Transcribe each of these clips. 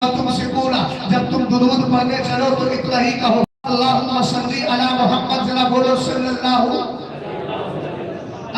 تم سے بولا جب تم درود پڑھنے چلو تو اتنا ہی کہو اللہم صلی علی محمد، ذرا بولو صلی اللہ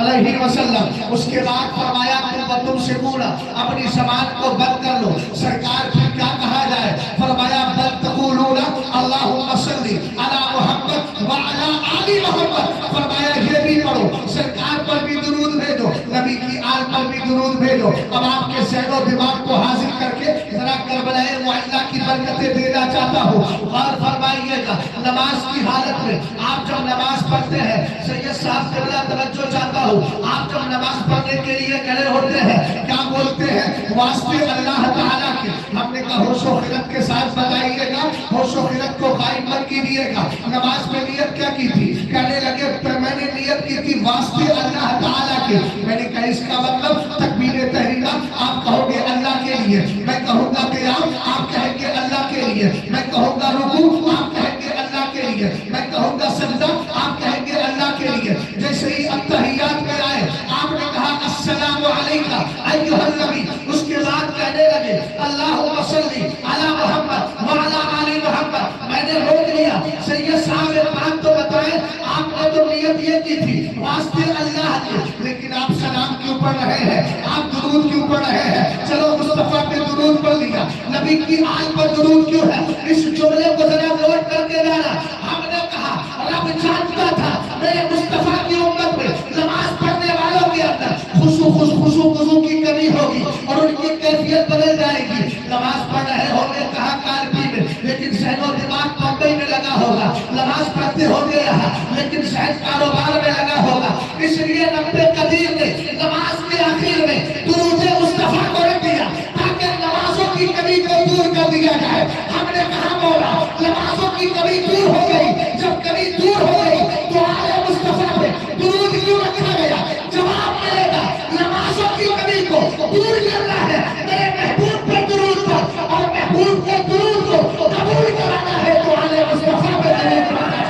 علیہ وسلم۔ اس کے بعد فرمایا تم سے بولا اپنی زبان کو بند کر لو۔ سرکار پھر کیا کہا جائے؟ فرمایا بل تقولون اللہم صلی علی محمد وعلی آل محمد۔ فرمایا یہ بھی پڑھو، سرکار پر بھی درود بھیجو، نبی کی آل پر بھی درود بھیجو۔ اب آپ کے ذہن و دماغ کو حاضر کر کے ذرا کربلا معلّہ کی برکتیں دینا چاہتا ہوں۔ غور فرمائیے گا، نماز کی حالت میں آپ جب نماز پڑھتے ہیں، سید صاحب قبلہ توجہ چاہتا ہوں، آپ جب نماز پڑھنے کے لیے کھڑے ہوتے ہیں کیا بولتے ہیں؟ واسطے اللہ تعالیٰ کے۔ ہم نے کہا ہوش و خرد کے ساتھ بتائیے گا، ہوش و خرد کو قائم مت کیجیے گا۔ نماز میں نیت کیا کی تھی؟ کہنے لگے میں نے نیت کی تھی واسطے اللہ تعالیٰ کے۔ میں نے کہا اس کا مطلب تکبیر تحریمہ آپ کہو گے اللہ کے لیے، میں کہوں گا قیام آپ کہیں گے اللہ کے لیے، میں کہوں گا رکوع آپ کہیں گے اللہ کے لیے، میں کہوں گا سجدہ آپ کہیں گے اللہ کے لیے۔ جیسے ہی التحیات میں آئے آپ نے کہا السلام علیکہ ایھا النبی، اس کے بعد کہنے لگے اللہم صلی علی محمد وعلی آل محمد۔ میں نے روک لیا، سید صاحب ایک بات تو بتائیں، آپ نے تو نیت یہ کی تھی واسطے اللہ کے، لیکن آپ سلام کیوں پڑھ رہے ہیں؟ آپ درود کیوں پڑھ رہے ہیں؟ چلو مصطفیٰ پہ درود پڑھ لیا، نبی کی آل پر درود کیوں ہے؟ اس جملے کو ذرا نوٹ کر کے لانا۔ ہم نے کہا رب جانتا تھا میرے مصطفیٰ کی امت میں نماز پڑھنے والوں کے اندر خشوع کی کمی ہوگی اور ان کی کیفیت بدل جائے گی۔ نماز پڑھ رہے ہوں گے کہاں کارپی میں، لیکن ذہن و دماغ بمبئی میں لگا ہوگا۔ نماز پڑھتے ہوں گے یہاں، لیکن ذہن کاروبار میں لگا ہوگا۔ اس لیے نبی قدیر نے نماز کے آخر میں درود مصطفیٰ کو رکھ دیا تاکہ نمازوں کی کمی کو دور کر دیا جائے۔ ہم نے کہا مولا نمازوں کی کمی دور ہو گئی، جب کمی دور ہو گئی تو آل مصطفیٰ پہ درود کیوں رکھا گیا؟ جواب ملے گا نمازوں کی کمی کو دور کرنا ہے، میرے محبوب پہ درود پر، اور محبوب کے درود کو قبول کرانا ہے تو آل مصطفیٰ پہ درود کرانا ہے۔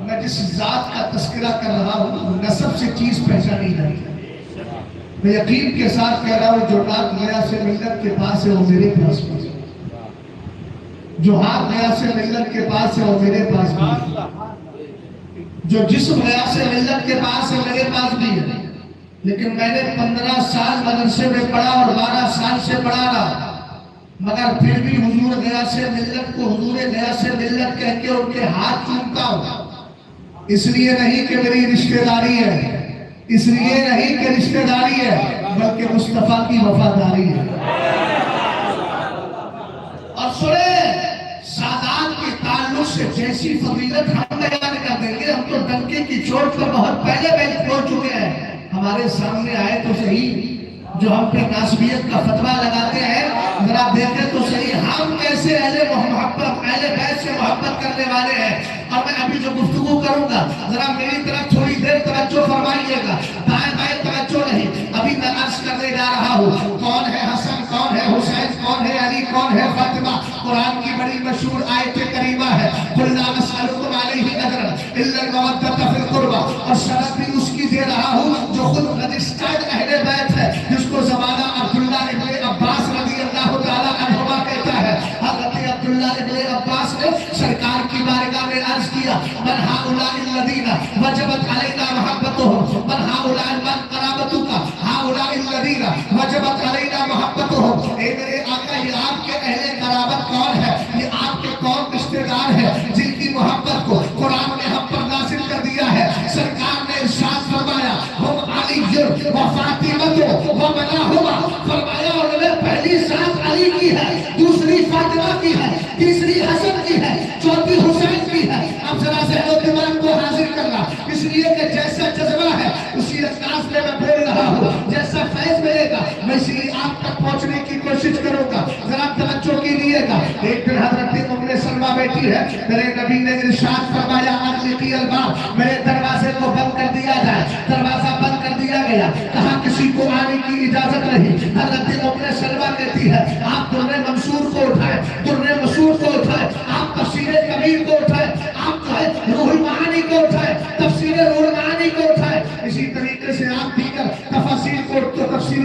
میں جس ذات کا تذکرہ کر رہا ہوں نسب سے چیز پہچانی نہیں، میں یقین کے ساتھ کہہ رہا ہوں جو ناک گیا سے ملت کے پاس ہے وہ میرے پاس بھی ہے، جو ہاتھ گیا سے ملت کے پاس ہے وہ میرے پاس بھی ہے، جو جسم گیا سے ملت کے پاس ہے میرے پاس بھی ہے۔ لیکن میں نے 15 سال مدرسے میں پڑھا اور 12 سال سے پڑھا رہا، مگر پھر بھی حضور گیا سے ملت کو حضور گیا سے ملت کہہ کے ان کے ہاتھ چومتا ہوں۔ اس لیے نہیں کہ میری رشتہ داری ہے، اس لیے نہیں کہ رشتہ داری ہے، بلکہ مصطفیٰ کی وفاداری ہے۔ اور سنیں سادات کے تعلق سے جیسی فضیلت ہم بیان کر دیں گے، ہم تو ڈنکے کی چوٹ پر بہت پہلے بیٹھ پہنچ چکے ہیں۔ ہمارے سامنے آئے تو صحیح، جو ہم پہ ناسبیت کا فتویٰ لگاتے ہیں، ذرا دیکھیں تو صحیح ہم کیسے اہل بیت سے محبت کرنے والے ہیں۔ اور میں ابھی جو گفتگو کروں گا ذرا میری طرف تھوڑی دیر توجہ فرمائیے گا، دائیں بائیں توجہ نہیں۔ ابھی میں عرض کرنے جا رہا ہوں کون ہے حسن، کون ہے حسین، کون ہے علی، کون ہے فاطمہ۔ قرآن کی بڑی مشہور آیت کریمہ ہے قُلْ لَا أَسْأَلُكُمْ عَلَيْهِ أَجْرًا إِلَّا الْمَوَدَّةَ فِي الْقُرْبَى۔ اور شرف بھی اس کی دے رہا ہوں جو خود رجسٹرڈ اہل بیت ہے، جس کو زمانہ عبداللہ ابن عباس رضی اللہ تعالیٰ عنہما کہتا ہے۔ حضرت عبداللہ ابن عباس نے سرکار کی بارگاہ میں عرض کیا من هؤلاء الذين وجبت علينا محبتهم، من هؤلاء من قرابتك هؤلاء الذين وجبت علينا محبتهم۔ اے میرے آقا یہ آپ کے اہل قرابت کون ہے؟ یہ آپ کے کون رشتہ دار ہے جن کی محبت کو قرآن نے ہم پر نازل کر دیا ہے؟ سرکار نے ارشاد فرمایا ہم علی و فاطمہ و بناہما، فرمایا انہوں نے پہلی ساتھ علی کی ہے، دوسری فاطمہ کی ہے، تیسری حسن کی ہے، چوتھی حسین کی ہے۔ اب ذرا ذہن و دماغ کو حاضر کرنا، اس لیے کہ جیسا جذبہ ہے اسی انداز میں بول رہا ہوں، جیسا فیض ملے گا میں اسی آپ تک پہنچنے کی کوشش کروں گا۔ ذرا توجہ کیجیے گا۔ ایک دن حضرت ام سلمہ بیٹی ہے، میرے نبی نے ارشاد فرمایا اغلقی الباب، میرے دروازے کو بند کر دیا جائے۔ دروازہ بند کر دیا گیا، کہاں کسی کو آنے کی اجازت نہیں۔ حضرت ام سلمہ کہتی ہے آپ درِ منصور کو اٹھائیں، درِ مسعود کو اٹھائیں، آپ تفسیر کبیر کو اٹھائیں، آپ روح المعانی کو اٹھائیں، تفسیر روح المعانی کو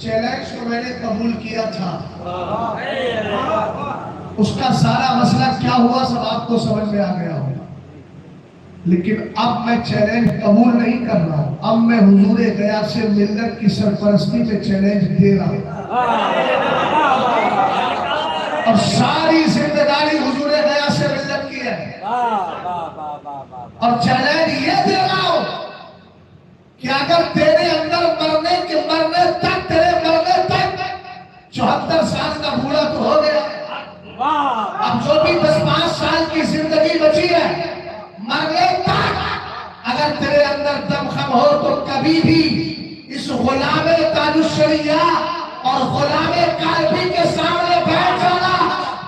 چیلنج کو میں نے قبول کیا تھا، اس کا سارا مسئلہ کیا ہوا سب آپ کو سمجھ میں آ گیا ہوگا، لیکن اب میں چیلنج قبول نہیں کر رہا ہوں، اب میں حضور غیاث ملت کی سرپرستی میں چیلنج دے رہا ہوں، اور ساری ذمہ داری حضور غیاث ملت کی ہے، اور چیلنج یہ دے رہا ہوں کہ اگر تیرے اندر مرنے تک 74 سال کا بوڑھا تو ہو گیا، اب جو بھی 10-5 سال کی زندگی بچی ہے، مرنے تک اگر تیرے اندر دم خم ہو تو کبھی بھی اس غلام تاج الشریعہ اور غلام قلبی کے سامنے بیٹھ جانا،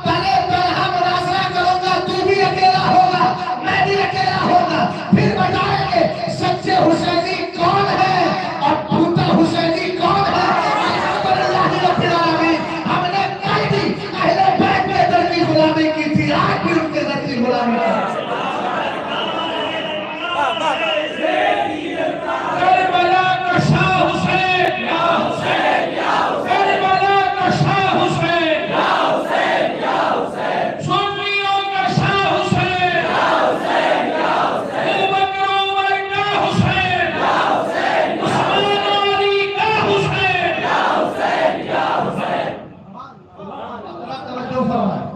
تنے تنہا مناظرہ کروں گا، تو بھی اکیلا ہوگا، میں بھی اکیلا ہوگا، پھر بتائیں گے سچے حسینی کون ہے اور جھوٹا حسینی کون ہے۔ الحمدللہ رب العالمین، ہم نے کل بھی اہل بیت کے در کی غلامی کی تھی، آج بھی ان کے در کی غلامی کی۔ کربلا کا شاہ حسین، یا حسین یا حسین، کربلا کا شاہ حسین، یا حسین یا حسین، سنیوں کا شاہ حسین، یا حسین یا حسین، ابوبکر عمر کا حسین، یا حسین، عثمان علی کا حسین، یا حسین یا حسین۔ توجہ فرمائیں،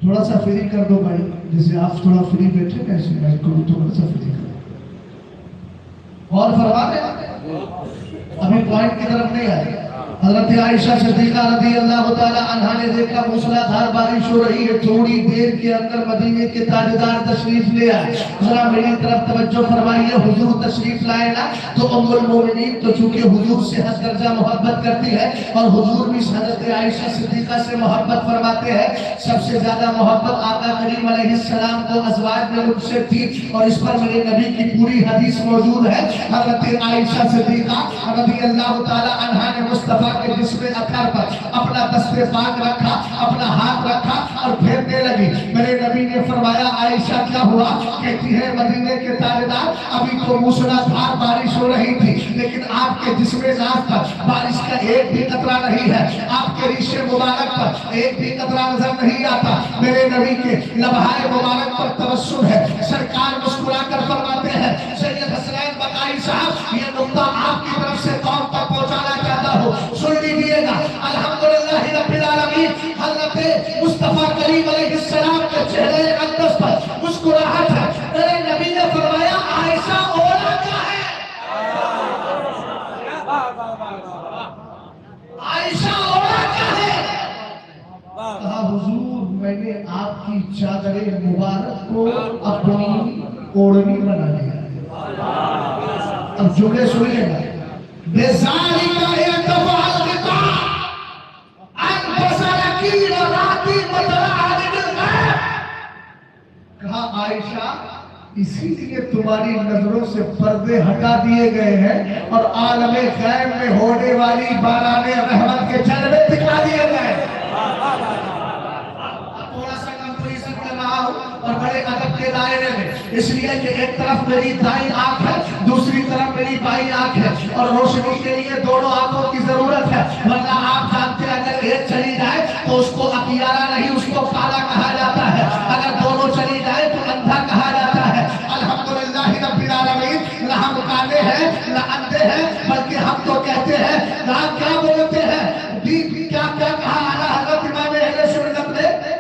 تھوڑا سا فری کر دو بھائی، جیسے آپ تھوڑا فری بیٹھے کیسے میں کو تھوڑا سا فری کر دو، اور فرما دیں ابھی پوائنٹ کی طرف نہیں آئے۔ حضرت عائشہ صدیقہ رضی اللہ تعالی عنہا نے دیکھا موسلادھار بارش ہو رہی ہے، تھوڑی دیر کے اندر مدینے کے تاجدار تشریف لے آئے، ذرا میری طرف توجہ فرمائیے، حضور تشریف لائے نا تو ام المومنین تو چونکہ حضور سے حد درجہ محبت کرتی ہے اور حضور بھی حضرت عائشہ صدیقہ سے محبت فرماتے ہیں، سب سے زیادہ محبت آقا کریم علیہ السلام کو ازواج میں ان سے تھی، اور اس پر میرے نبی کی پوری حدیث موجود ہے۔ حضرت عائشہ صدیقہ رضی اللہ تعالی عنہا نے مصطفیٰ کے جسم اطہر پر اپنا دست پاک رکھا، اپنا ہاتھ رکھا اور پھیرنے لگی۔ میرے نبی نے فرمایا عائشہ کیا ہوا؟ کہتی ہے مدینے کے تاجدار ابھی تو موسلادھار بارش ہو رہی تھی، لیکن آپ کے جسم ناز پر بارش کا ایک بھی قطرہ نہیں ہے، آپ کے ریش مبارک پر ایک بھی قطرہ نظر نہیں آتا۔ میرے نبی کے لبہائے مبارک پر تبسم ہے، سرکار مسکرا کر فرماتے ہیں سید حسنین بقائی صاحب یہ نقطہ آپ کی طرف سے قوم تک پہنچانا چاہتا ہوں، سن لیجیے گا۔ الحمدللہ رب العالمین، حضرت مصطفیٰ کریم علیہ السلام کے چہرے اقدس پر مسکراہٹ ہے۔ میرے نبی نے فرمایا عائشہ اولا کیا ہے؟ عائشہ اولا کیا ہے؟ کہا حضور میں نے آپ کی چادر مبارک کو اپنی اوڑھنی بنا لیا۔ اب جملے سنیے گا، بِذَلِكَ يَتَفَعَلْ غِطَاء اَنْفَسَ لَكِينَ رَاتِي مَتَرَعَدِ بِالْغَيْبِ۔ کہا عائشہ اسی لیے تمہاری نظروں سے پردے ہٹا دیے گئے ہیں اور عالم غیب میں ہونے والی باران رحمت کے جلوے دکھا دیے گئے۔ تھوڑا سا کمپریزن کر رہا ہوں اور بڑے ادب کے دائرے میں، اس لیے کہ ایک طرف میری دائیں آنکھ ہے، دوسری طرف میری بائیں آنکھ ہے، اور روشنی کے لیے دونوں آنکھوں کی ضرورت ہے، ورنہ آپ جانتے ہیں اگر ایک چلی جائے تو اس کو اکیارا نہیں، اس کو کالا کہا جاتا ہے، اگر دونوں چلی جائے تو اندھا کہا جاتا ہے۔ الحمدللہ رب العالمین، نہ ہم کالے ہیں نہ اندھے ہیں، بلکہ ہم تو کہتے ہیں نہ کیا بولتے ہیں، کیا کہا اعلیٰ حضرت امام اہل سنت نے،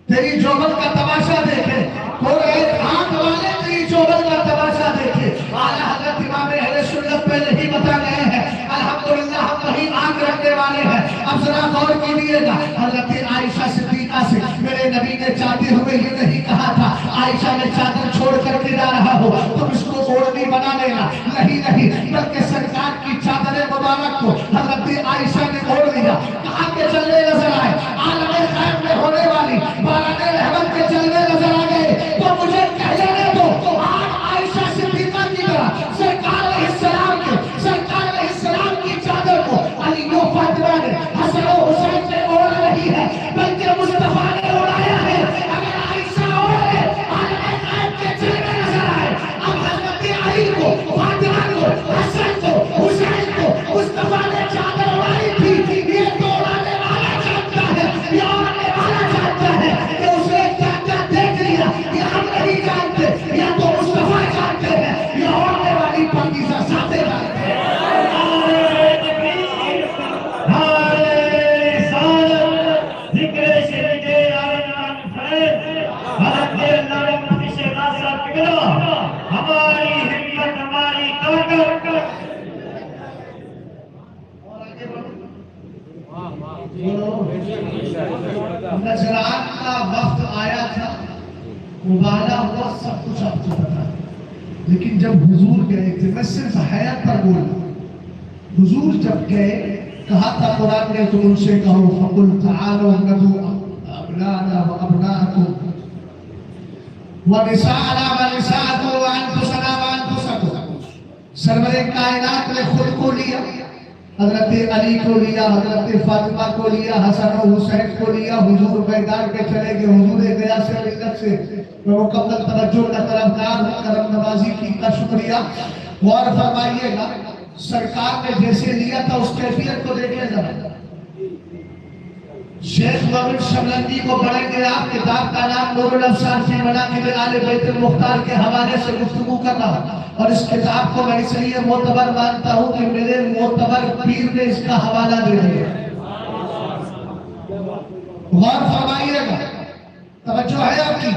تیری جوبن کا تماشا دیکھے، کوئی ایک ہاتھ والے تیری جوبن کا تماشا دیکھے۔ اعلیٰ حضرت امام اہل سنت پہ نہیں بتا گئے ہیں، الحمدللہ ہم وہی آنکھ رکھنے والے ہیں۔ اب ذرا غور کیجیے گا، حضرت عائشہ صدیقہ سے میرے نبی نے چاہتے ہوئے یہ نہیں کہا تھا عائشہ میں چادر چھوڑ کر کے جا رہا ہو تم اس کو اوڑھنی بنا لینا، نہیں، بلکہ سرکار کی چادر مبارک کو حضرت عائشہ نے اوڑھ لیا، کہاں کے چلنے نظر آئے، عالم غیب میں ہونے والی باران رحمت کے چلنے نظر آ گئے۔ تو مجھے کہہ لینے دو، آج عائشہ صدیقہ کی طرح سرکار علیہ السلام کی چادر کو علی و فاطمہ نے حسن و حسین نے اوڑھ رہی ہے، بلکہ مصطفیٰ نے اوڑھایا ہے۔ اگر عائشہ اوڑھے عالم غیب کے چلنے نظر آئے، اب حضرت علی کو، فاطمہ کو، حسن کو، حسین کو مصطفیٰ نے نجران کا وقت آیا تھا، مباہلہ ہوا، سب کچھ آپ کو پتا ہے، لیکن جب حضور گئے تھے، میں صرف حیات پر بولا، حضور جب گئے کہا تھا قرآن نے تو ان سے کہو فَقُلْ تَعَالَوْا نَدْعُوا أَبْنَاءَنَا وَأَبْنَاءَكُمْ وَنِسَاءَنَا وَنِسَاءَكُمْ وَأَنفُسَنَا وَأَنفُسَكُمْ. سرور کائنات نے خود کو لیا، حضرت علی کو لیا، حضرت فاطمہ کو لیا، حسن و حسین کو لیا، حضور میدان پہ چلے گئے، حضور گیا سے ملت سے میں مکمل توجہ کا طرفدار ہوں، کرم نوازی کی کا شکریہ. غور فرمائیے گا سرکار نے جیسے لیا تھا اس کیفیت کو دیکھیں ذرا. شیخ محمد شبلندی کو پڑھیں گے آپ، کتاب کا نام نور الابصار فی مناقب آل بیت المختار کے حوالے سے گفتگو کر رہا ہوں، اور اس کتاب کو میں اس لیے معتبر مانتا ہوں کہ میرے معتبر پیر نے اس کا حوالہ دے دیا. غور فرمائیے گا، توجہ ہے آپ کی،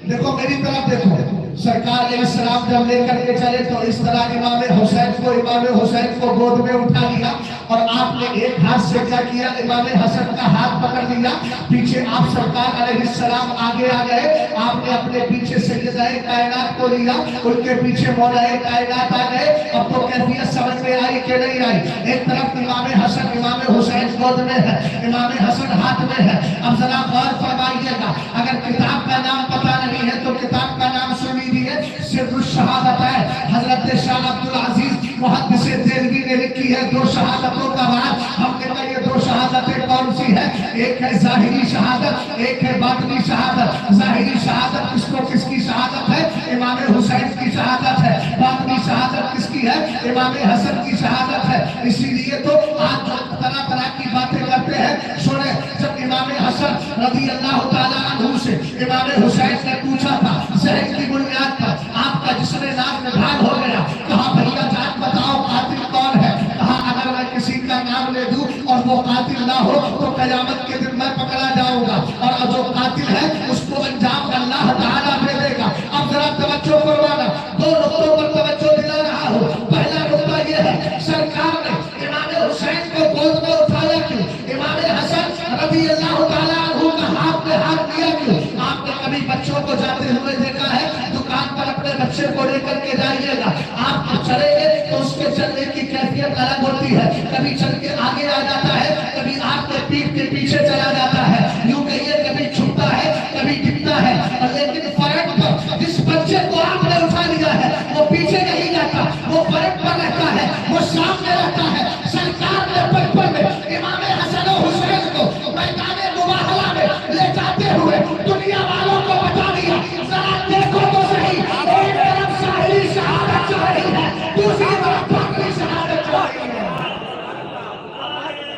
دیکھو میری طرف دیکھو. سرکار علیہ السلام جب لے کر کے چلے تو اس طرح امام حسین کو گود میں اٹھا لیا، اور آپ نے ایک ہاتھ سے کیا کیا، امام حسن کا ہاتھ پکڑ لیا. پیچھے آپ سرکار علیہ السلام آگے آ گئے، آپ نے اپنے پیچھے سیدہ کائنات کو لیا، ان کے پیچھے مولا کائنات آ گئے. اب تو کیفیت سمجھ میں آئی کہ نہیں آئی؟ ایک طرف امام حسن امام حسین گود میں ہے، امام حسن ہاتھ میں ہے. اب ذرا غور فرمائیے گا، اگر کتاب کا نام پتہ نہیں ہے تو کتاب کا نام سن لیجیے، سر الشہادت ہے. حضرت شاہ عبدالعزیز محدث دہلوی نے لکھی ہے 2 شہادتوں کا بعد. ہم نے کہا یہ 2 شہادتیں کون سی ہے؟ ایک ہے ظاہری شہادت، ایک ہے باطنی شہادت. ظاہری شہادت کس کی شہادت ہے؟ امام حسین کی شہادت ہے. باطنی شہادت کس کی ہے؟ امام حسن کی شہادت ہے. اسی لیے تو آج طرح طرح کی باتیں کرتے ہیں. سنیں، جب امام حسن رضی اللہ تعالیٰ عنہ سے امام حسین نے پوچھا تھا ذہن کی بنیاد پر، آپ کا جسم نام نبھال ہو گیا، کہا بھیا جان بتاؤ قاتل کون ہے؟ کہا اگر میں کسی کا نام لے دوں اور وہ قاتل نہ ہو تو قیامت کے دن میں پکڑا جاؤں گا، اور جو قاتل ہے اس کو انجام اللہ تعالیٰ دے دے گا. اب ذرا توجہ کروانا، 2 نقطوں پر توجہ دلا رہا ہوں. پہلا نقطہ یہ ہے، سرکار نے امام حسین کو گود میں اٹھایا کیوں؟ امام حسن رضی اللہ تعالیٰ عنہ کا ہاتھ میں ہاتھ دیا کیوں؟ آپ نے کبھی بچوں کو جاتے ہوئے دیکھا ہے؟ دکان پر اپنے بچے کو لے کر کے جائیے گا، آپ چلیں گے تو اس کے چلنے کی کیفیت الگ ہوتی ہے. کبھی چل کے آگے آ جاتا ہے، کبھی آپ کے پیٹ کے پیچھے چلا جاتا ہے، یوں کہیے کبھی چھپتا ہے کبھی ٹکتا ہے. لیکن فرق پر جس بچے کو آپ نے اٹھا لیا ہے وہ پیچھے نہیں جاتا، وہ فرق پر رہتا ہے، وہ سامنے رہتا ہے. سرکار نے بچپن میں امام حسن و حسین کو میدان مباہلہ میں لے جاتے ہوئے دنیا والوں کو بتا دیا، ذرا دیکھو تو صحیح، ایک طرف ظاہری شہادت چل رہی ہے، دوسری طرف باطنی شہادت چل رہی ہے.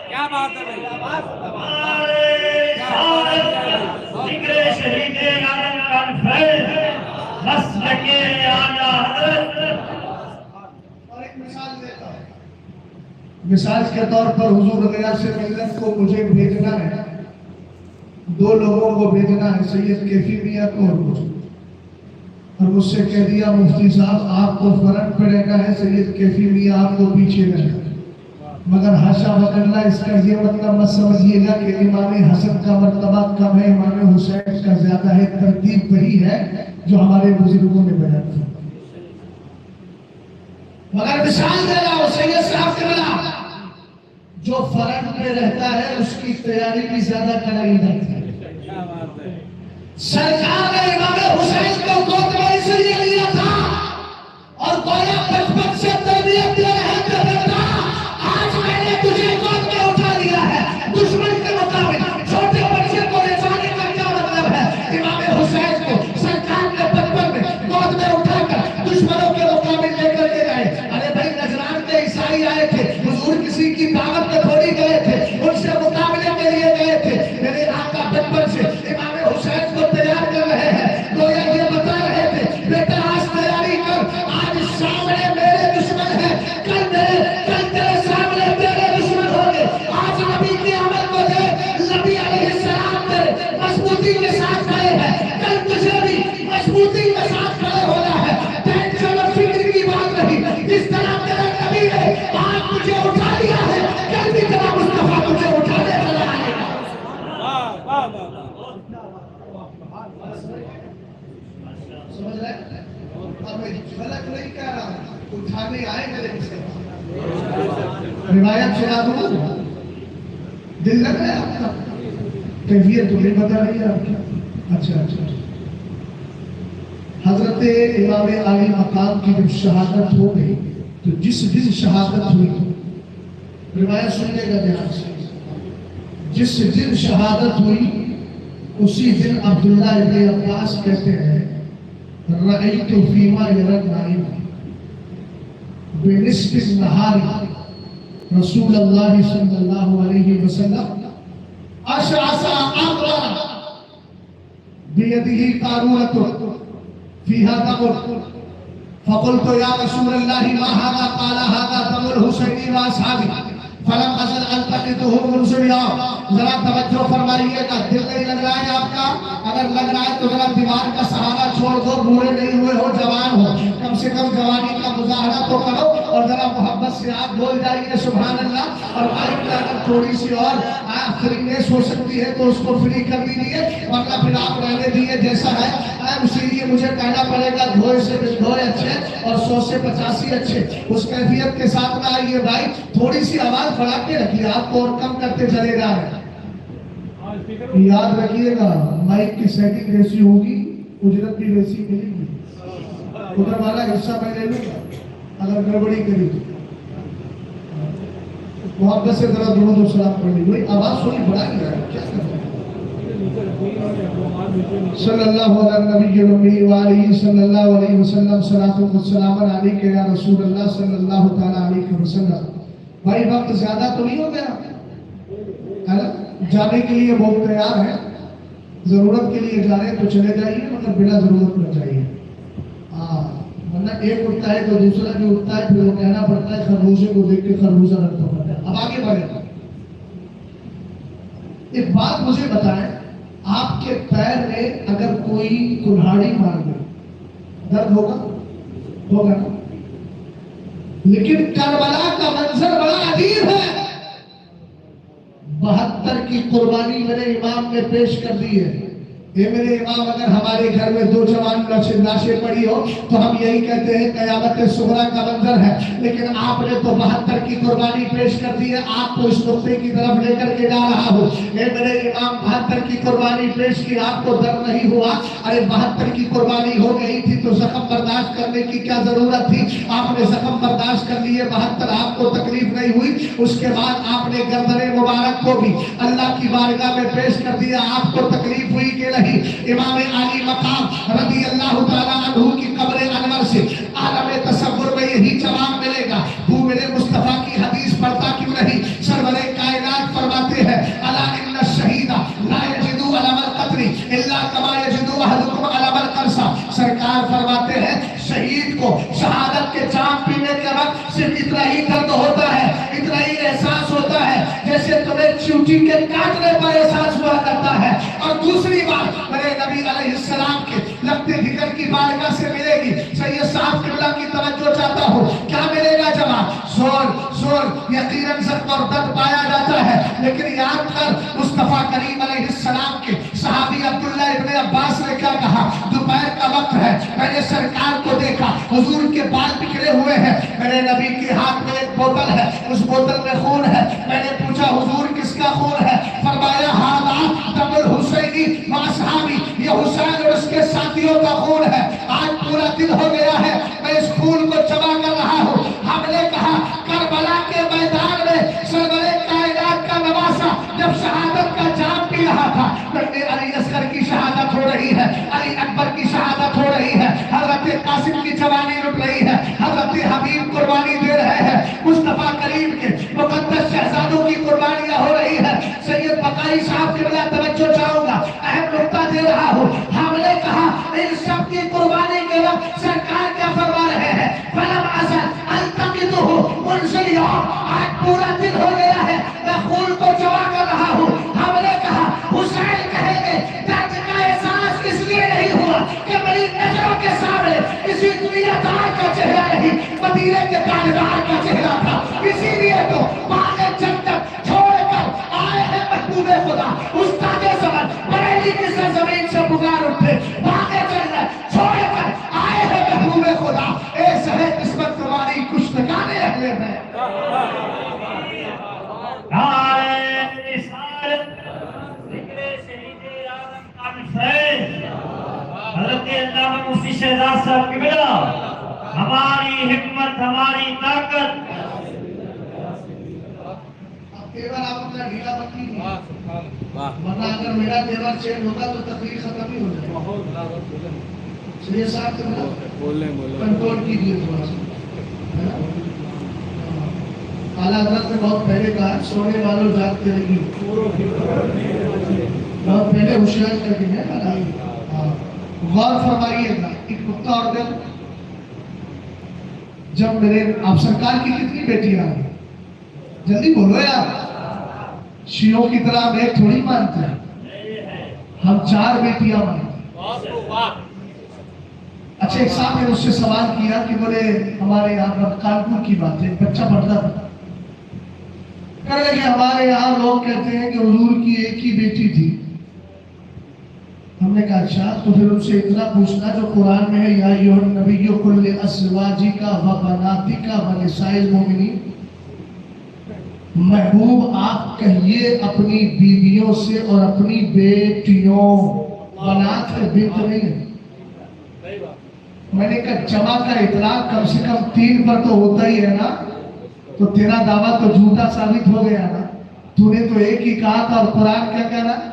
کیا بات ہے بھائی؟ ذکر شہید عالم کانفرنس مسلک اعلیٰ حضرت. اور ایک مثال دیتا ہوں. مثال کے طور پر حضور غیا سے ملت کو مجھے بھیجنا ہے، 2 لوگوں کو بھیجنا ہے، سید کیفی میاں کو اور مجھ سے کہہ دیا مفتی صاحب آپ کو فرنٹ پہ رہنا ہے، سید کیفی میاں آپ کو پیچھے رہنا ہے. مگر حاشا وکلا اس کا یہ مطلب مت سمجھیے گا کہ امام حسن کا مرتبہ کم ہے، امام حسین کا زیادہ ہے. ترتیب وہی ہے جو ہمارے بزرگوں نے بیان کی. مگر مثال دے رہا ہوں سید صاحب کے بلا، جو فرنٹ پہ رہتا ہے اس کی تیاری بھی زیادہ کرائی جاتی ہے. سرکار نے امام حسین کو گود میں اس لیے لیا تھا اور گویا بچپن سے تربیت دے رہے تھے، بیٹا آج میں نے تجھے گود میں اٹھا لیا ہے. دشمن کے مطابق چھوٹے بچے کو لے جانے کا کیا مطلب ہے؟ امام حسین کو سرکار نے بچپن میں گود میں اٹھا کر دشمنوں کے مقابل لے کر کے گئے. ارے بھائی نجران کے عیسائی آئے تھے، حضور کسی کی دعوت میں تھوڑی گئے تھے، ان سے مقابلے کے لیے گئے تھے. میرے آقا بچپن سے امام حسین کو تیار کر رہے ہیں، گویا یہ بتا رہے تھے بیٹا آج تیاری کر، آج سامنے میرے دشمن ہیں، کل تیرے سامنے تیرے دشمن ہوں گے. آج نبی کے عمل کو دیکھ، نبی علیہ السلام تیرے مضبوطی کے ساتھ کھڑے ہیں، کل تجھے بھی مضبوطی کے ساتھ کھڑے ہونا ہے. ٹینشن اور فکر کی بات نہیں، جس طرح تیرے نبی نے آج مجھے اٹھا لیا ہے، سمجھ رہے ہیں؟ اب میں غلط نہیں کہہ رہا ہوں، اٹھانے آئے میرے سے روایت سنا دوں، دل لگ رہا ہے آپ کا؟ کیفیت تو نہیں بتا رہی ہے آپ کی؟ اچھا اچھا، حضرت امام عالی مقام کی جب شہادت ہو گئی تو جس دن شہادت ہوئی، روایت سننے کا دھیان سے، جس دن شہادت ہوئی اسی دن عبداللہ ابن عباس کہتے ہیں رأیت فیما یری النائم بنصف النہار رسول اللہ صلی اللہ علیہ وسلم اشعث اغبر بیدہ قارورۃ فیہا تمر فقلت یا رسول اللہ ما هذا قال هذا تمر حسین واصحابہ فلم ازل التقطه منذ اليوم. ذرا توجہ فرمائیے گا، دل نہیں لگ رہا ہے آپ کا؟ اگر لگ رہا ہے تو ذرا دماغ کا سہارا چھوڑ دو، بوڑھے نہیں ہوئے ہو، جوان ہو، کم سے کم جوانی کا مظاہرہ تو کرو اور ذرا محبت سے آپ بول جائیے سبحان اللہ. اور مائک کا اگر تھوڑی سی اور فریقنیس ہو سکتی ہے تو اس کو فری کر دیجیے، ورنہ پھر آپ رہنے دیجیے جیسا ہے. اسی لیے مجھے کہنا پڑے گا دھوئے سے دھوئے اچھے اور 100 سے 85 اچھے. اس کیفیت کے ساتھ میں آئیے بھائی، تھوڑی سی آواز بڑھا کے رکھیے، آپ کو اور کم کرتے چلے جا رہے ہیں. یاد رکھیے گا مائک کی سیٹنگ ایسی ہوگی اجرت بھی ویسی ملے گی. ادھر والا حصہ میں لے لوں گا اگر گڑبڑی کری تو. محبت سے ذرا درود و سلام پڑھ لیجیے. آواز تھوڑی بڑھا کے رکھیے، کیا کریں؟ صلی اللہ علیہ نبی الامی وآلہ صلی اللہ علیہ وسلم صلاۃ و سلام علیک یا رسول اللہ صلی اللہ تعالی علیہ وسلم. بھائی وقت زیادہ تو نہیں ہو گیا؟ جانے کے لیے بہت تیار ہیں، ضرورت کے لیے جا رہے ہیں تو چلے جائیے، مگر بلا ضرورت نہ جائیے. ورنہ ایک اٹھتا ہے تو دوسرا بھی اٹھتا ہے، پھر وہ کہنا پڑتا ہے خربوزے کو دیکھ کے خربوزہ رکھنا پڑتا ہے. اب آگے بڑھیں. ایک بات مجھے بتائیں، آپ کے پیر میں اگر کوئی کلہاڑی مار دے درد ہوگا؟ ہوگا نا؟ لیکن کربلا کا منظر بڑا عجیب ہے. 72 کی قربانی میرے امام نے پیش کر دی ہے. یہ میرے امام اگر ہمارے گھر میں 2 جوان لاشیں پڑی ہو تو ہم یہی کہتے ہیں قیامت صغریٰ کا منظر ہے. لیکن آپ نے تو 72 کی قربانی پیش کر دی ہے. آپ کو اس نقطے کی طرف لے کر کے جا رہا ہوں. اے میرے امام 72 کی قربانی پیش کی، آپ کو درد نہیں ہوا؟ ارے 72 کی قربانی ہو گئی تھی تو زخم برداشت کرنے کی کیا ضرورت تھی؟ آپ نے زخم برداشت کر لیے، 72 آپ کو تکلیف نہیں ہوئی. اس کے بعد آپ نے گردن مبارک کو بھی اللہ کی بارگاہ میں پیش کر دیا. آپ کو تکلیف ہوئی کہ نہیں؟ امام علی مقام رضی اللہ تعالیٰ عنہ کی قبر انور سے عالم تصور میں یہی جواب ملے گا. تو میرے مصطفیٰ کی حدیث پڑھتا کیوں نہیں؟ سرور کائنات فرماتے ہیں الا ان الشہید لا یجد علم القتل الا کما یجد احدکم علم القرصہ. سرکار فرماتے ہیں شہید کو شہادت کے جام پینے کے وقت صرف اتنا ہی درد ہوتا ہے، اتنا ہی احساس ہوتا ہے جیسے تمہیں چیونٹی کے کاٹنے پر احساس ہوا کرتا ہے. اور دوسری بات میرے نبی علیہ السلام کے لگتے ذکر کی بارگاہ سے ملے گی. سید صاحب قبلہ کی توجہ چاہتا ہوں، کیا ملے گا جواب؟ زور زور یقیناً زخم اور درد پایا جاتا ہے، لیکن یاد کر مصطفیٰ کریم علیہ السلام کے صحابی عبداللہ ابن عباس نے کیا کہا؟ دوپہر کا وقت ہے، میں نے سرکار کو دیکھا، حضور کے بال بکھرے ہوئے ہیں، میرے نبی کے ہاتھ میں ایک بوتل ہے، اس بوتل میں خون ہے. میں نے پوچھا حضور کس کا خون ہے؟ فرمایا ہاذا دم الحسینی واصحابی، یہ حسین اور اس کے ساتھیوں کا خون ہے. آج پورا دن ہو گیا ہے میں اس خون کو جمع کر رہا ہوں. ہم نے کہا کربلا کے میدان میں سرور کائنات کا نواسا جب شہادت کا جام پی رہا تھا، علی اصغر کی شہادت ہو رہی ہے، علی اکبر کی شہادت ہو رہی ہے، حضرت قاسم کی جوانی لٹ رہی ہے، حضرت حبیب قربانی دے رہے ہیں، مصطفیٰ کریم کے مقدس شہزادوں کی قربانیاں ہو رہی ہے. سید بقائی صاحب کے بلا توجہ چاہوں گا، اہم نقطہ دے رہا ہوں. ہم نے کہا ان سب کی قربانی کے وقت سرکار کیا فرما رہے ہیں؟ فلم ازل التقطه منذ اليوم، آج پورا دن ہو گیا ہے میں خون کو جمع کر رہا ہوں. ہم نے کہا حسین کہیں گے درد کا احساس اس لیے نہیں ہوا کہ میری نظروں کے سامنے کسی دنیا دار کا چہرہ نہیں، مدینے کے تاجدار کا چہرہ تھا. اسی لیے تو باغ جنت چھوڑ کر آئے ہیں محبوب خدا استاد زمان بریلی کی سرزمین سے پکار اٹھے سے ذات صاحب قبلہ ہماری حکمت ہماری طاقت تیور آپ اپنا ڈھیلا بکی نہیں ورنہ اگر میرا تیور چینج ہوگا تو تقریر ختم ہی ہو جائے سید صاحب کنٹرول کیجیے تھوڑا سا اعلیٰ حضرت نے بہت پہلے کہا سونے والوں جاگتے رہیے بہت پہلے ہوشیار کر کے ہے غور فرمائیے گا ایک نقطہ اور دل جب میرے آپ سرکار کی کتنی بیٹیاں ہیں جلدی بولو یار شیعوں کی طرح ہم ایک تھوڑی مانتے ہیں ہم 4 بیٹیاں مانتے ہیں اچھا ایک صاحب نے مجھ سے سوال کیا کہ بولے ہمارے یہاں پر کانپور کی بات ہے ایک بچہ پڑھتا تھا کہنے لگے ہمارے یہاں لوگ کہتے ہیں کہ حضور کی ایک ہی بیٹی تھی ہم نے کہا اچھا تو پھر ان سے اتنا پوچھنا جو قرآن میں ہے یا ایھا النبی قل لازواجک و بناتک و نساء المؤمنین محبوب آپ کہیے اپنی بیویوں سے اور اپنی بیٹیوں بنات ہے بنت نہیں ہے میں نے کہا جمع کا اطلاق کم سے کم 3 پر تو ہوتا ہی ہے نا تو تیرا دعویٰ تو جھوٹا ثابت ہو گیا نا تو نے تو ایک ہی کہا تھا اور قرآن کیا کہہ رہا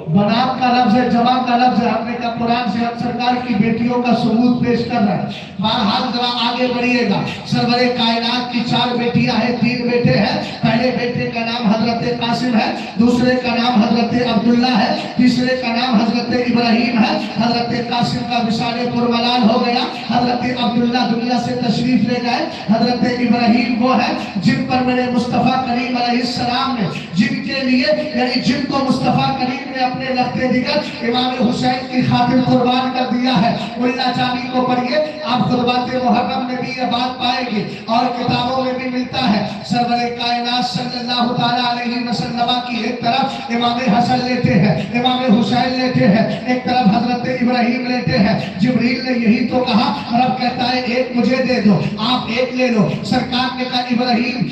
بنات کا لفظ ہے جمع کا لفظ ہے ہم نے کہا قرآن سے ہم سرکار کی بیٹیوں کا ثبوت پیش کر رہا ہے بہرحال ذرا آگے بڑھیے گا سرور کائنات کی 4 بیٹیاں ہیں 3 بیٹے ہیں پہلے بیٹے کا نام حضرت قاسم ہے دوسرے کا نام حضرت عبداللہ ہے تیسرے کا نام حضرت ابراہیم ہے حضرت قاسم کا وصال پرملال ہو گیا حضرت عبداللہ دنیا سے تشریف لے گئے حضرت ابراہیم وہ ہے جن پر میرے مصطفیٰ کریم علیہ السلام نے جن کے لیے یعنی جن کو مصطفیٰ کریم نے اپنے لختے دیگر امام حسین کی خاطر قربان کر دیا ہے اللہ جانی کو پڑھئے آپ خطبات محرم میں بھی یہ بات پائیں گے اور کتابوں میں بھی ملتا ہے سرور کائنات صلی اللہ تعالیٰ علیہ وسلم کی ایک طرف امام حسن لیتے ہیں امام حسین لیتے ہیں ایک طرف حضرت ابراہیم لیتے ہیں جبریل نے یہی تو کہا رب کہتا ہے ایک مجھے دے دو آپ ایک لے لو سرکار نے کہا ابراہیم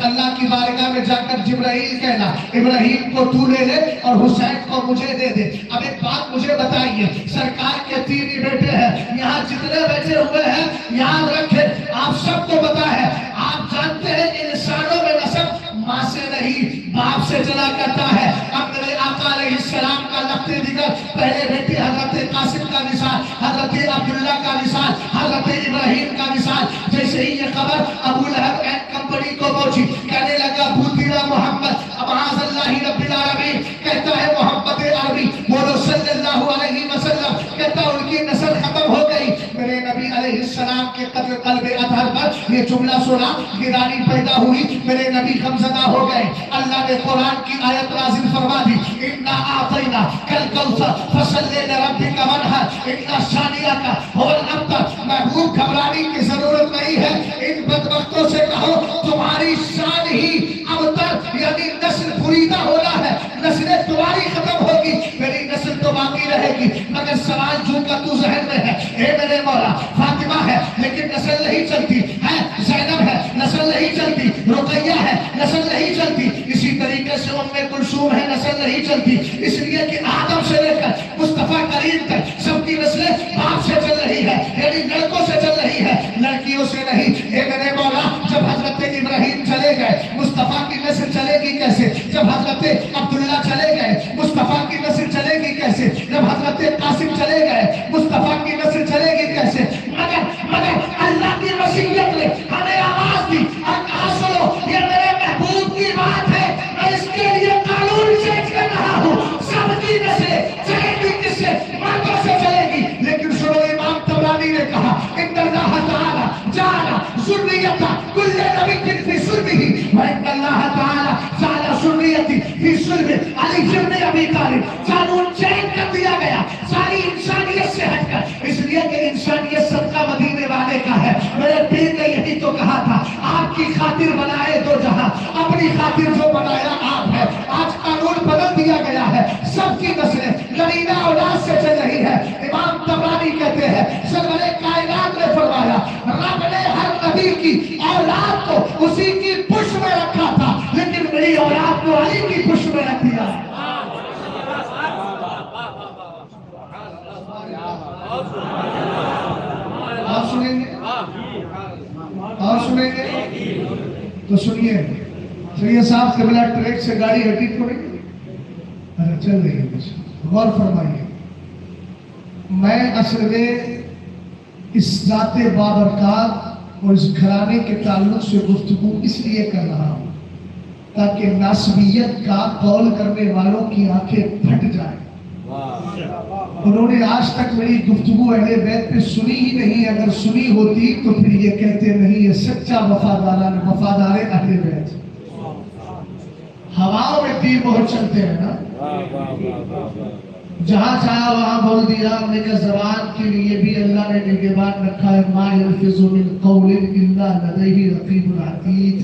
اللہ کی بارگاہ میں جا کر جبرائیل کہنا ابراہیم کو تو لے لے اور حسین کو مجھے دے دے اب ایک بات مجھے بتائیے سرکار کے 3 ہی بیٹے ہیں یہاں جتنے بیٹھے ہوئے ہیں یاد رکھیں آپ سب کو پتا ہے آپ جانتے ہیں انسانوں میں نسب ماں سے نہیں باپ سے چلا کرتا ہے اب میرے آقا علیہ السلام کا لختے دیگر پہلے بیٹے حضرت قاسم کا مثال حضرت عبداللہ کا مثال حضرت ابراہیم کا مثال جیسے ہی یہ خبر ابو لہب اینڈ کمپنی کو پہنچی کہنے لگا بھوتیرا محمد معاذ اللہ رب العالمین کہتا ہے محمد عربی بولو صلی اللہ علیہ وسلم کہتا ان کی نسل ختم ہو گئی میرے نبی علیہ السلام کے قدر قلب اطہر پر یہ جملہ سنا گرانی پیدا ہوئی میرے نبی غمزدہ ہو گئے اللہ نے قرآن کی آیت نازل فرما دی اِنَّا آتَيْنَا كَالْكَوْثَرَ فَصَلِّ لِرَبِّكَ وَانْحَرْ اِنَّ شَانِئَكَ هُوَ الْأَبْتَرُ محبوب گھبرانے کی ضرورت نہیں ہے ان بدبختوں سے کہو تمہاری شان ہی ابتر یعنی نسل بریدہ ہونا ہے نسلیں تمہاری ختم ہوگی میری نسل تو باقی رہے گی مگر سوال جو کا تو ذہن میں ہے اے میرے مولا فاطمہ ہے لیکن نسل نہیں چلتی ہے زینب ہے نسل نہیں چلتی رقیہ ہے نسل نہیں چلتی اسی طریقے سے ام کلثوم ہے نسل نہیں چلتی اس لیے کہ آدم سے لے کر مصطفیٰ کریم تک سب کی نسلیں باپ سے چل رہی ہے یعنی لڑکوں سے چل رہی ہے لڑکیوں سے نہیں اے میرے مولا جب حضرت ابراہیم چلے گئے مصطفیٰ کی نسل چلے گی کیسے جب حضرت عبداللہ چلے گئے مصطفیٰ کی نسل چلے گی کیسے جب حضرت قاسم چلے گئے مصطفیٰ کی نسل چلے گی کیسے مگر اللہ کی وصیت نے ہمیں آواز دی اور کہا سنو یہ میرے محبوب کی بات ہے میں اس کے لیے قانون چینج کر رہا ہوں سب کی نسلیں چلے گی کس سے مردوں سے چلے گی لیکن سنو امام طبرانی نے کہا ان اللہ تعالی جعل ذریۃ کل نبی فی صلبہ وان اللہ تعالی جعل ذریۃ فی صلب علی ابن ابی طالب قانون چینج کر دیا گیا ساری انسانیت سے ہٹ کر اس لیے کہ انسانیت صدقہ مدینے والے کا ہے میرے پیر نے یہی تو کہا تھا آپ کی خاطر بنائے دو جہاں اپنی خاطر جو بنایا آپ ہے آج قانون بدل دیا گیا ہے سب کی نسلیں نرینہ اولاد سے چل رہی ہے امام طبرانی کہتے ہیں سرور کائنات نے فرمایا رب نے ہر نبی کی اولاد کو اسی کی پشت میں رکھا تھا لیکن میری اولاد کو علی کی پشت میں رکھ دیا آپ سنیں گے؟ اور سنیں گے؟ تو سنیے سید صاحب قبلہ ٹریک سے گاڑی ہٹی تو نہیں؟ ارے چل رہی ہے بس غور فرمائیے. میں اصل میں اس ذات بابرکات اور اس گھرانے کے تعلق سے گفتگو اس لیے کر رہا ہوں تاکہ ناسبیت کا قول کرنے والوں کی آنکھیں پھٹ جائیں. انہوں نے آج تک میری گفتگو اہل بیت پہ سنی ہی نہیں. اگر سنی ہوتی تو پھر یہ کہتے نہیں یہ سچا وفادار اہل بیت. ہواؤں میں تیر بہت چلتے ہیں نا, جہاں چاہا وہاں بول دیا. ہم نے کہا زبان کے لیے بھی اللہ نے نگہبان رکھا ہے. ما یلفظ من قول الا لدیہ رقیب عتید.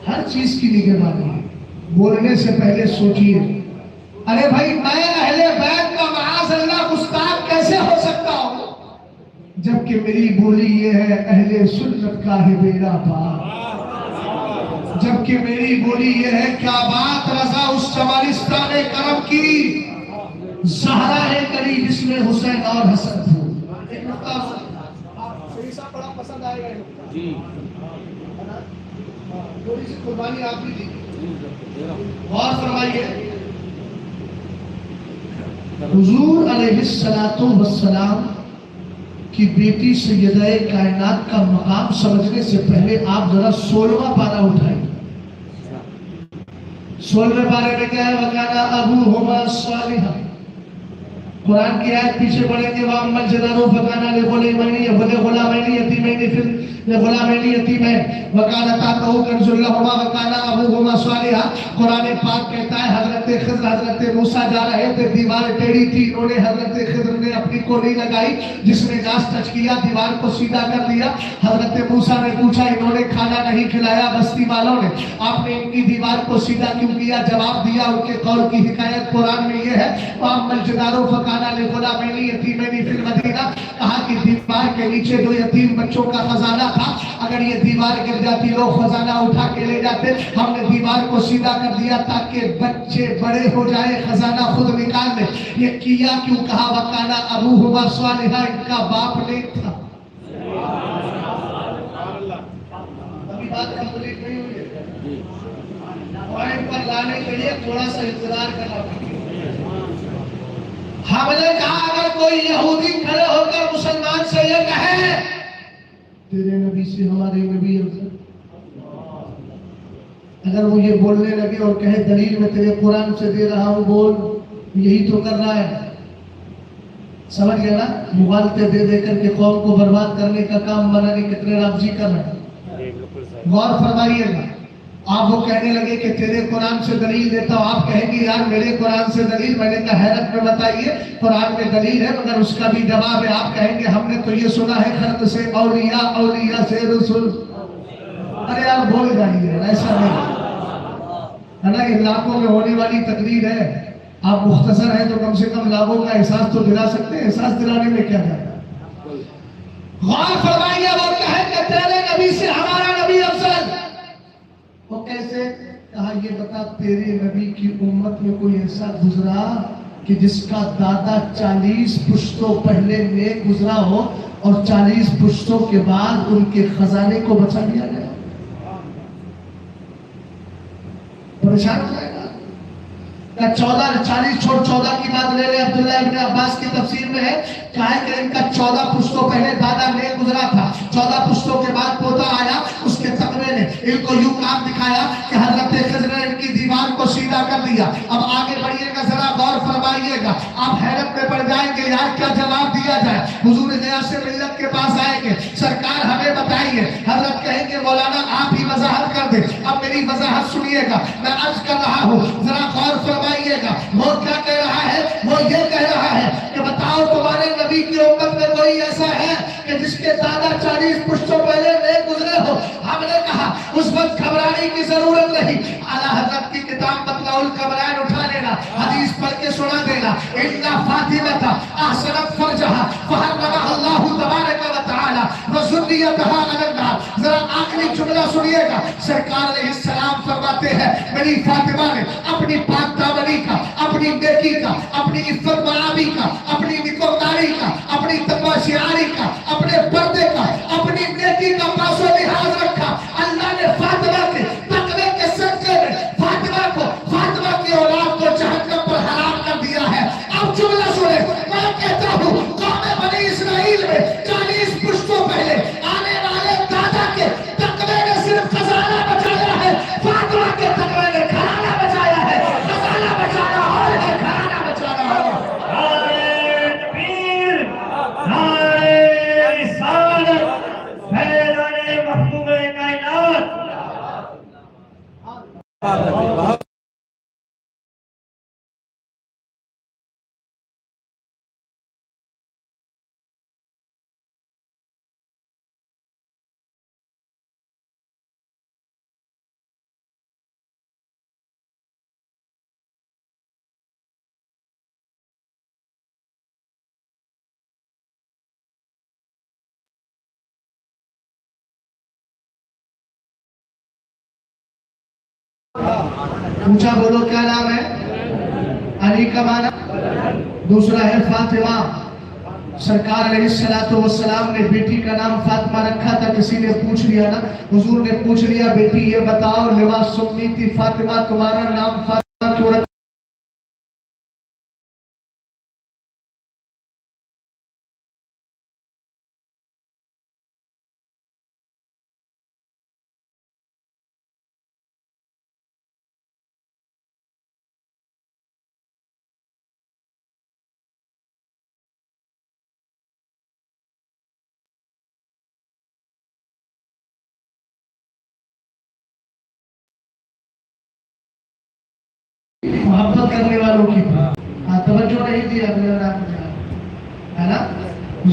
ہر چیز کی نگہبانی ہے. بولنے سے پہلے سوچیے. ارے بھائی میں اہل بیت کا معاذ اللہ گستاخ کیسے ہو سکتا ہوں جبکہ میری بولی یہ ہے اہل سنت کا ہے بیڑا پار. جبکہ میری بولی یہ ہے کیا بات رضا اس چوالستان کرم کی زہرا ہے کری جس میں حسین اور حسن تھو. ایک نقطہ شریف صاحب بڑا پسند آئے گا جی. تھوڑی سی قربانی آپ بھی دی. غور فرمائیے. حضور علیہ السلام کی بیٹی سیدہ کائنات کا مقام سمجھنے سے پہلے آپ ذرا 16واں پارہ اٹھائیں. 16ویں پارے میں کیا ہے؟ وَكَانَ أَبُوهُمَا صَالِحًا. قرآن کی آیت پیچھے پڑھیں گے. وَأَمَّا الْجِدَارُ فَكَانَ لِغُلَامَيْنِ يَتِيمَيْنِ فِي وَكَانَ تَحْتَهُ كَنْزٌ لَهُمَا وَكَانَ أَبُوهُمَا صَالِحًا. قرآن پاک کہتا ہے حضرت خضر حضرت موسیٰ جا رہے تھے, دیوار ٹیڑھی تھی. انہوں نے حضرت خضر نے اپنی کوڑی لگائی, جس نے ناس ٹچ کیا دیوار کو سیدھا کر دیا. حضرت موسیٰ نے پوچھا انہوں نے کھانا نہیں کھلایا بستی والوں نے, آپ نے ان کی دیوار کو سیدھا کیوں کیا؟ جواب دیا ان کے قول کی حکایت قرآن میں یہ ہے. وَأَمَّا الْجِدَارُ فَكَانَ لِغُلَامَيْنِ يَتِيمَيْنِ فِي الْمَدِينَةِ. کہا کہ دیوار کے نیچے 2 یتیم بچوں کا خزانہ تھا. اگر یہ دیوار گر جاتی لوگ خزانہ اٹھا کے لے جاتے. ہم نے دیوار کو سیدھا کر دیا تاکہ بچے بڑے ہو جائے خزانہ خود نکال لے. یہ کیا کیوں؟ کہا وَكَانَ أَبُوهُمَا صَالِحًا. ان کا باپ نیک تھا. ابھی بات کمپلیٹ نہیں ہوئی ہے. پوائنٹ پر لانے کے لیے تھوڑا سا انتظار کرنا پڑتا. ہم نے کہا اگر کوئی یہودی کھڑے ہو کر مسلمان سے یہ کہے تیرے نبی سے ہمارے نبی افضل, اگر وہ یہ بولنے لگے اور کہے دلیل میں تیرے قرآن سے دے رہا ہوں بول, یہی تو کر رہا ہے. سمجھ گیا نا؟ مغالطے دے دے کر کے قوم کو برباد کرنے کا کام مولانا کتنے رافضی کر رہے ہیں. غور فرمائیے گا. آپ وہ کہنے لگے کہ تیرے قرآن سے دلیل دیتا ہوں, آپ کہیں گے یار میرے قرآن سے دلیل. میں نے کہا حیرت میں بتائیے قرآن میں دلیل ہے مگر اس کا بھی جواب ہے. آپ کہیں گے ہم نے تو یہ سنا ہے خلق سے اولیاء, اولیاء سے رسول. ارے یار بول جائیے, ایسا نہیں ہے نا. ان لاکھوں میں ہونے والی تقریر ہے, آپ مختصر ہیں تو کم سے کم لاکھوں کا احساس تو دلا سکتے ہیں. احساس دلانے میں کیا جاتا ہے؟ غور فرمائیے. وہ کہے کہ تیرے نبی سے ہمارا نبی افضل. وہ کیسے؟ کہا یہ بتا تیرے نبی کی امت میں کوئی ایسا گزرا کہ جس کا دادا 40 پشتوں پہلے نیک گزرا ہو اور 40 پشتوں کے بعد ان کے خزانے کو بچا لیا گیا؟ پریشان ہو جائے گا. 40 چھوڑ 14 کی بات لے لیں. عبداللہ ابن عباس کی تفسیر میں ہے کہا ہے کہ ان کا 14 پشتوں پہلے دادا نیک گزرا تھا, 14 پشتوں کے بعد پوتا آیا. اس کے تقوی نے ان کو یوں کام دکھایا کہ حضرت خضر نے ان کی دیوار کو سیدھا کر دیا. اب آگے بڑھیے گا, ذرا غور فرمائیے گا. آپ حیرت میں پڑ جائیں گے یار کیا جواب دیا جائے. حضور غیاث سے ملت کے پاس آئیں گے, سرکار ہمیں بتائیے. حضرت کہیں گے مولانا آپ ہی وضاحت کر دیں. اب میری وضاحت سنیے گا, میں عرض کر رہا ہوں ذرا غور فرمائیے گا. وہ کیا کہہ رہا ہے؟ وہ یہ کہہ رہا ہے کہ بتاؤ تمہارے نبی کی امت میں کوئی ایسا ہے کہ جس کے دادا 40 پشتوں پہلے نیک گزرے ہو؟ ہم نے کہا اس وقت گھبرانے کی ضرورت نہیں. اعلیٰ حضرت کی کتاب مطلع القبرائن اٹھا لینا, حدیث پڑھ کے سنا دینا. اِنَّ فَاطِمَةَ أَحْسَنَتْ فَرْجَهَا فَحَرَّمَهَا اللَّهُ تَبَارَكَ وَتَعَالَى وَذُرِّيَّتَهَا عَلَى النَّارِ. ذرا آخری جملہ سنیے گا. سرکار علیہ السلام فرماتے ہیں میری فاطمہ نے اپنی پاک دامنی کا, اپنی بیٹی کا, اپنی عفت و آبی کا, اپنی نکوکاری دینداری کا، اپنی تقوی شعاری کا، اپنے پردے کا، اپنی نیکی کا پاس و لحاظ رکھا. اللہ نے فاطمہ کے تقوی کے صدقے میں فاطمہ کی اولاد کو جہنم پر حرام کر دیا ہے. اب جملہ سنیں، میں کہتا ہوں قوم بنی اسرائیل میں 40 پشتوں پہلے آنے والے دادا کے تقوی نے صرف خزانہ بچایا ہے، فاطمہ کے تقوی نے گھرانہ بچایا ہے. خزانہ بچانا اور ہے، گھرانہ بچانا اور. نعرہ تکبیر، نعرہ رسالت، فیضان محبوب کائنات. اونچا بولو، کیا نام ہے؟ علی کا معنی دوسرا ہے فاطمہ. سرکار علیہ السلام نے بیٹی کا نام فاطمہ رکھا تھا. کسی نے پوچھ لیا نا، حضور نے پوچھ لیا بیٹی یہ بتاؤ لما سمیتی فاطمہ، تمہارا نام فاطمہ کیوں رکھا؟ محبت کرنے والوں کی توجہ نہیں دی اپنے نام ہے نا.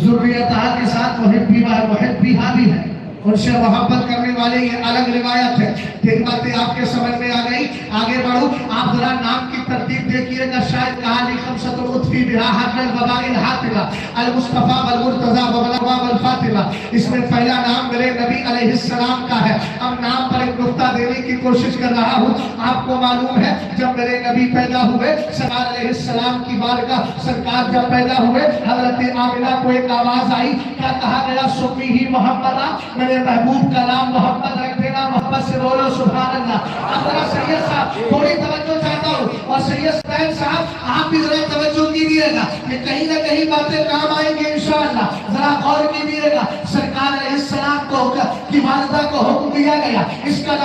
ذریتہ کے ساتھ محبیہ بھی ہے، ان سے محبت کرنے والے. یہ الگ روایت ہے. ایک باتیں آپ کے سمجھ میں آ گئی. آگے بڑھو، آپ ذرا نام کی ترتیب دیکھیے گا. شاید کہا لکھم ستر اطفی بہا حد الوباء الحاطبہ المصطفیٰ والمرتضیٰ وبلغ والفاطمہ. اس میں پہلا نام میرے نبی علیہ السلام کا ہے. اب نام پر ایک نقطہ دینے کی کوشش کر رہا ہوں. آپ کو معلوم ہے جب میرے نبی پیدا ہوئے، سرکار علیہ السلام کی بارگاہ سرکار جب پیدا ہوئے، حضرت آمنہ کو ایک آواز آئی. کیا کہا گیا؟ سمی ہی محمدہ، میرے محبوب کا نام محمد رکھ دینا. محمد سے بولو سبحان اللہ. اب ذرا سید صاحب تھوڑی توجہ چاہتا ہوں، اور سید سپین صاحب آپ بھی ذرا توجہ کیجیے گا کہ کہیں نہ کہیں باتیں کام آئیں گے انشاءاللہ. ذرا غور کیجیے گا. سرکار علیہ السلام کو کی والدہ کو حکم دیا گیا، اس کا